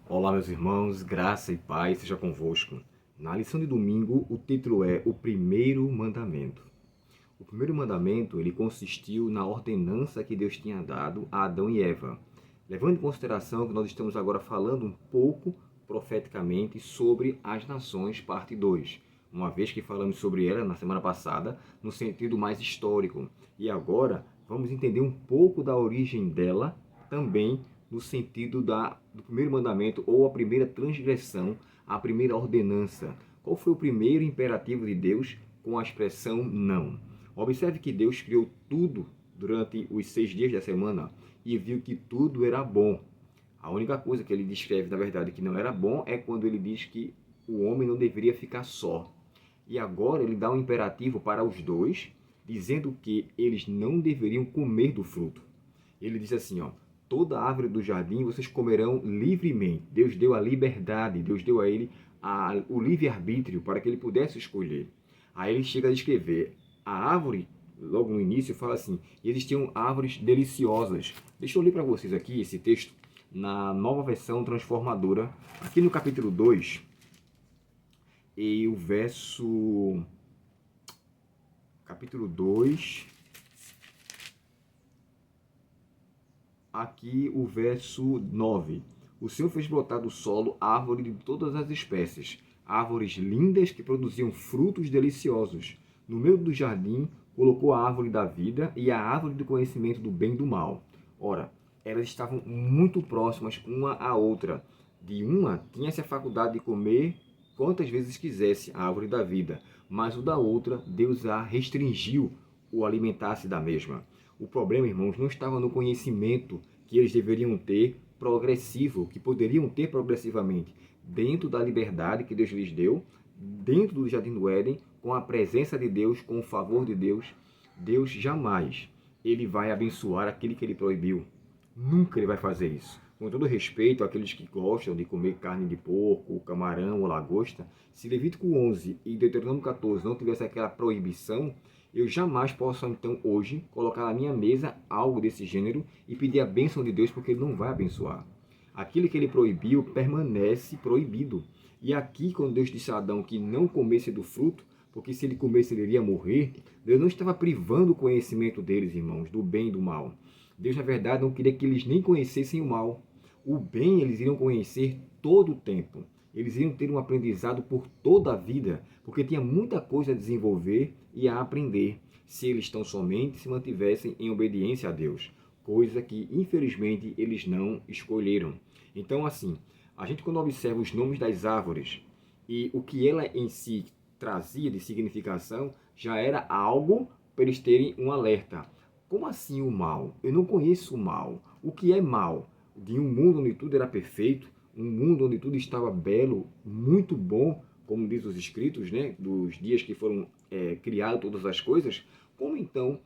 Olá, meus irmãos, graça e paz seja convosco. Na lição de domingo, o título é O Primeiro Mandamento. O primeiro mandamento, ele consistiu na ordenança que Deus tinha dado a Adão e Eva, levando em consideração que nós estamos agora falando um pouco profeticamente sobre as nações, parte 2, uma vez que falamos sobre ela na semana passada, no sentido mais histórico. E agora vamos entender um pouco da origem dela também no sentido do primeiro mandamento ou a primeira transgressão, a primeira ordenança. Qual foi o primeiro imperativo de Deus com a expressão não? Observe que Deus criou tudo durante os 6 dias da semana e viu que tudo era bom. A única coisa que ele descreve, na verdade, que não era bom é quando ele diz que o homem não deveria ficar só. E agora ele dá um imperativo para os dois, dizendo que eles não deveriam comer do fruto. Ele diz assim, ó, toda árvore do jardim vocês comerão livremente. Deus deu a liberdade, Deus deu a ele o livre-arbítrio para que ele pudesse escolher. Aí ele chega a descrever a árvore, logo no início, fala assim, eles tinham árvores deliciosas. Deixa eu ler para vocês aqui esse texto na nova versão transformadora, aqui no capítulo 2, e o verso... Capítulo 2, aqui o verso 9. O Senhor fez brotar do solo árvore de todas as espécies, árvores lindas que produziam frutos deliciosos. No meio do jardim, colocou a árvore da vida e a árvore do conhecimento do bem e do mal. Ora, elas estavam muito próximas uma à outra. De uma, tinha-se a faculdade de comer quantas vezes quisesse a árvore da vida, mas o da outra, Deus a restringiu o alimentasse da mesma. O problema, irmãos, não estava no conhecimento que eles deveriam ter progressivo, que poderiam ter progressivamente, dentro da liberdade que Deus lhes deu, dentro do Jardim do Éden, com a presença de Deus, com o favor de Deus. Deus jamais ele vai abençoar aquele que ele proibiu. Nunca ele vai fazer isso. Com todo respeito àqueles que gostam de comer carne de porco, camarão ou lagosta, se Levítico 11 e Deuteronômio 14 não tivesse aquela proibição, eu jamais posso, então, hoje, colocar na minha mesa algo desse gênero e pedir a bênção de Deus, porque ele não vai abençoar. Aquilo que ele proibiu permanece proibido. E aqui, quando Deus disse a Adão que não comesse do fruto, porque se ele comesse ele iria morrer, Deus não estava privando o conhecimento deles, irmãos, do bem e do mal. Deus, na verdade, não queria que eles nem conhecessem o mal. O bem eles iriam conhecer todo o tempo. Eles iriam ter um aprendizado por toda a vida, porque tinha muita coisa a desenvolver e a aprender, se eles tão somente se mantivessem em obediência a Deus, coisa que, infelizmente, eles não escolheram. Então, assim, a gente quando observa os nomes das árvores e o que ela em si trazia de significação, já era algo para eles terem um alerta. Como assim o mal? Eu não conheço o mal. O que é mal? De um mundo onde tudo era perfeito, um mundo onde tudo estava belo, muito bom, como diz os escritos, né, dos dias que foram criadas todas as coisas, como então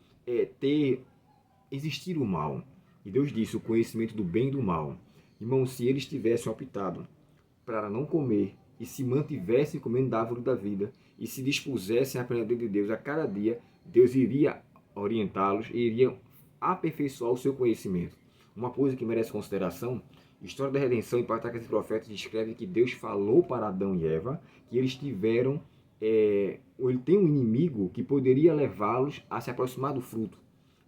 existir o mal? E Deus disse, o conhecimento do bem e do mal. Irmão, se eles tivessem optado para não comer e se mantivessem comendo da árvore da vida e se dispusessem a aprender de Deus a cada dia, Deus iria orientá-los e iria aperfeiçoar o seu conhecimento. Uma coisa que merece consideração, a história da redenção em Patriarcas e Profetas descreve que Deus falou para Adão e Eva que eles tiveram, ele tem um inimigo que poderia levá-los a se aproximar do fruto.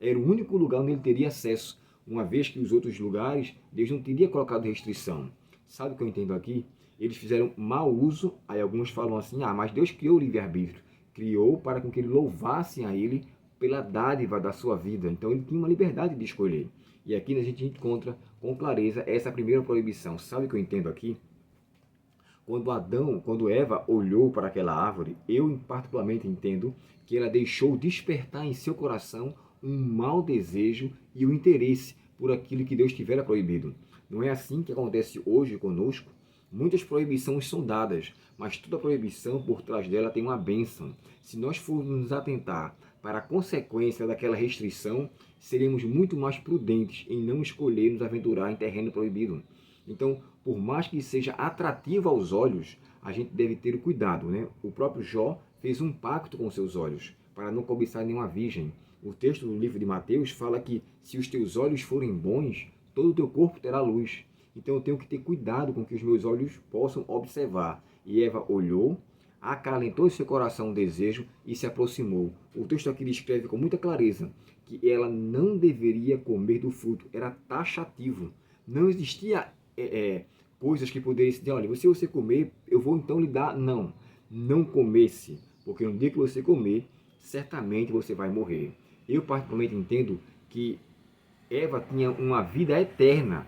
Era o único lugar onde ele teria acesso, uma vez que os outros lugares Deus não teria colocado restrição. Sabe o que eu entendo aqui? Eles fizeram mau uso, aí alguns falam assim, mas Deus criou o livre-arbítrio, criou para que eles louvassem a ele pela dádiva da sua vida, então ele tinha uma liberdade de escolher. E aqui a gente encontra com clareza essa primeira proibição. Sabe o que eu entendo aqui? Quando Eva olhou para aquela árvore, eu particularmente entendo que ela deixou despertar em seu coração um mau desejo e o interesse por aquilo que Deus tivera proibido. Não é assim que acontece hoje conosco? Muitas proibições são dadas, mas toda proibição por trás dela tem uma bênção. Se nós formos nos atentar para a consequência daquela restrição, seremos muito mais prudentes em não escolher nos aventurar em terreno proibido. Então, por mais que seja atrativo aos olhos, a gente deve ter o cuidado, né? O próprio Jó fez um pacto com seus olhos para não cobiçar nenhuma virgem. O texto do livro de Mateus fala que se os teus olhos forem bons, todo o teu corpo terá luz. Então eu tenho que ter cuidado com o que os meus olhos possam observar. E Eva olhou, acalentou em seu coração um desejo e se aproximou. O texto aqui descreve com muita clareza que ela não deveria comer do fruto. Era taxativo. Não existia coisas que poderiam dizer, olha, se você comer, eu vou então lhe dar. Não, não comesse, porque no dia que você comer, certamente você vai morrer. Eu particularmente entendo que Eva tinha uma vida eterna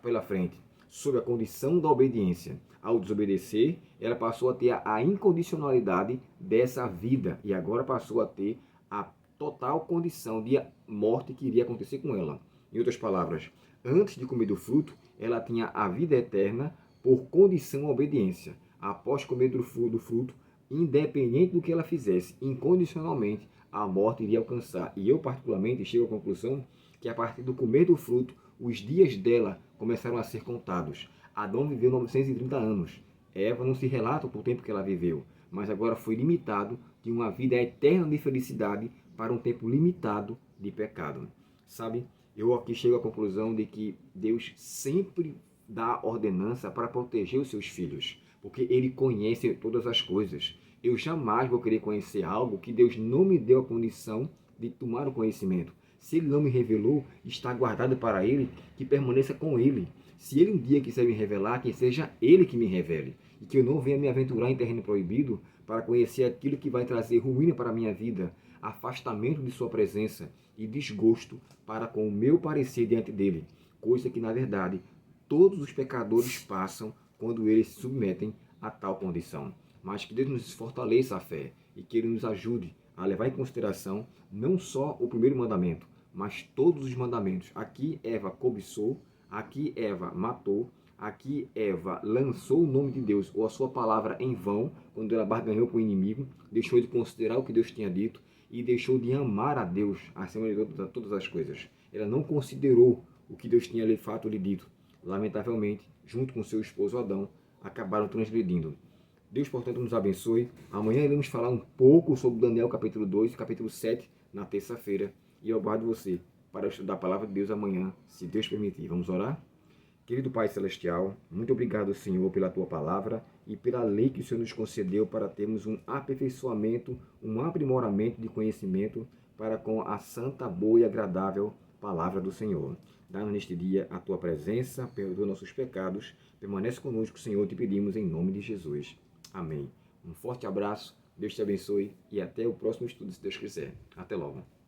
pela frente, sob a condição da obediência. Ao desobedecer, ela passou a ter a incondicionalidade dessa vida e agora passou a ter a total condição de morte que iria acontecer com ela. Em outras palavras, antes de comer do fruto, ela tinha a vida eterna por condição à obediência. Após comer do fruto, independente do que ela fizesse, incondicionalmente, a morte iria alcançar. E eu, particularmente, chego à conclusão que a partir do comer do fruto, os dias dela começaram a ser contados. Adão viveu 930 anos. Eva não se relata por tempo que ela viveu, mas agora foi limitado de uma vida eterna de felicidade para um tempo limitado de pecado. Sabe, eu aqui chego à conclusão de que Deus sempre dá ordenança para proteger os seus filhos, porque Ele conhece todas as coisas. Eu jamais vou querer conhecer algo que Deus não me deu a condição de tomar o conhecimento. Se Ele não me revelou, está guardado para Ele, que permaneça com Ele. Se Ele um dia quiser me revelar, que seja Ele que me revele. E que eu não venha me aventurar em terreno proibido para conhecer aquilo que vai trazer ruína para a minha vida, afastamento de Sua presença e desgosto para com o meu parecer diante dEle. Coisa que, na verdade, todos os pecadores passam quando eles se submetem a tal condição. Mas que Deus nos fortaleça a fé e que Ele nos ajude a levar em consideração não só o primeiro mandamento, mas todos os mandamentos. Aqui Eva cobiçou, aqui Eva matou, aqui Eva lançou o nome de Deus ou a sua palavra em vão, quando ela barganhou com o inimigo, deixou de considerar o que Deus tinha dito e deixou de amar a Deus acima de todas as coisas. Ela não considerou o que Deus tinha de fato lhe dito. Lamentavelmente, junto com seu esposo Adão, acabaram transgredindo. Deus, portanto, nos abençoe. Amanhã iremos falar um pouco sobre Daniel capítulo 2 e capítulo 7 na terça-feira. E eu aguardo você para estudar a palavra de Deus amanhã, se Deus permitir. Vamos orar? Querido Pai Celestial, muito obrigado, Senhor, pela Tua palavra e pela lei que o Senhor nos concedeu para termos um aperfeiçoamento, um aprimoramento de conhecimento para com a santa, boa e agradável palavra do Senhor. Dá-nos neste dia a Tua presença, perdoa nossos pecados, permanece conosco, Senhor, te pedimos em nome de Jesus. Amém. Um forte abraço, Deus te abençoe e até o próximo estudo, se Deus quiser. Até logo.